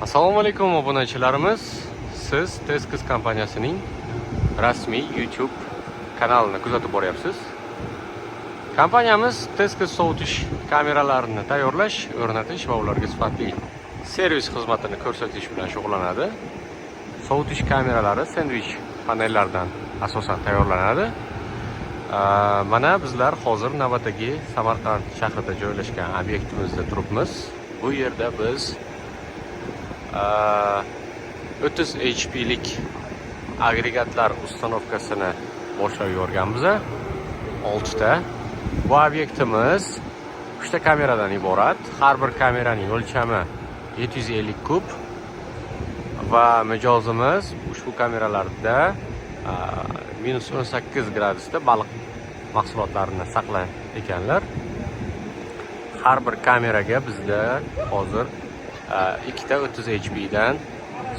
Assalomu alaykum obunachilarimiz. Siz Tezkis kompaniyasining rasmiy YouTube kanalini kuzatib boryapsiz. Kompaniyamiz Tezkis sovutish kameralarini tayyorlash, o'rnatish va ularga sifatli servis xizmatini ko'rsatish bilan shug'ullanadi. Sovutish kameralari sendvich panellaridan asosan tayyorlanadi. Mana bizlar hozir navbatdagi Samarqand shahrida joylashgan obyektimizda turibmiz. Bu yerda biz 30 HP'lik agregatlar ustanovkasini boshlab yuborganmiz. 6 ta. Bu obyektimiz 3 ta kameradan iborat. Har bir kameraning o'lchami 750 kub va mijozimiz ushbu kameralarda -18 gradusda baliq mahsulotlarini saqlar ekanlar. Har bir kameraga bizda hozir 2 ta 30 HP dan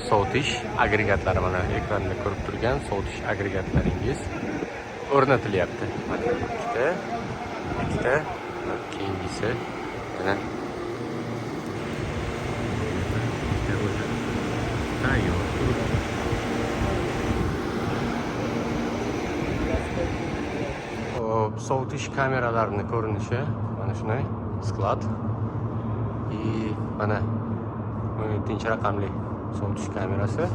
sovutish agregatlari, mana ekranda ko'rib turgan sovutish agregatlaringiz o'rnatilyapti. Mana 2 ta, keyingisi mana tayyor. Sovutish kameralarini ko'rinishi mana shunday sklad. Mana 17 raqamli sovutish kamerasi,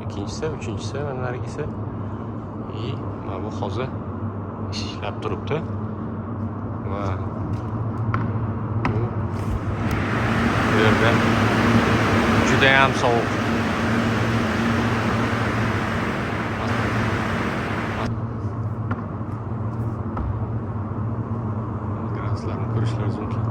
ikkinchisi, uchinchisi, mana narigisi. Mana bu hozir ishlab turibdi. Va bu yerda juda ham sovuq. Graduslarni ko'rishlaringiz mumkin.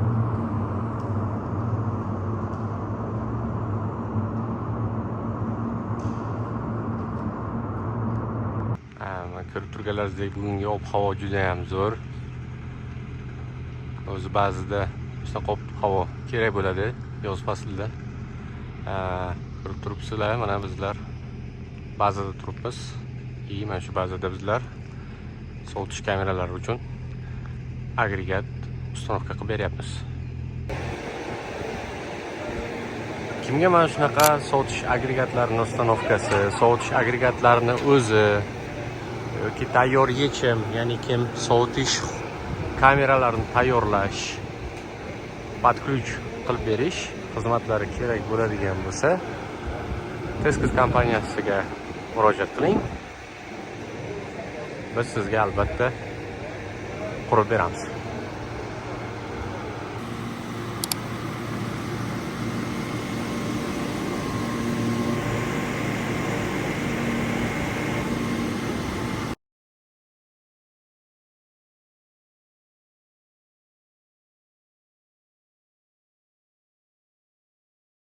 Ko'rib turganlaringizdek bugungi ob-havo juda ham zo'r. O'zi ba'zida shunaqa ob-havo kerak bo'ladi yoz faslida. Ko'rib turibsizlar, mana bizlar bazada turibmiz. Mana shu bazada bizlar sovutish kameralari uchun agregat ustanovka qilib beryapmiz. Kimga mana shunaqa sovutish agregatlarining ustanovkasi, sovutish agregatlarini o'zi yoki tayyor yechim, ya'ni kim sovutish kameralarini tayyorlash, podключ qilib berish xizmatlari kerak bo'ladigan bo'lsa, Tezkis kompaniyasiga murojaat qiling. Biz sizga albatta qurib beramiz.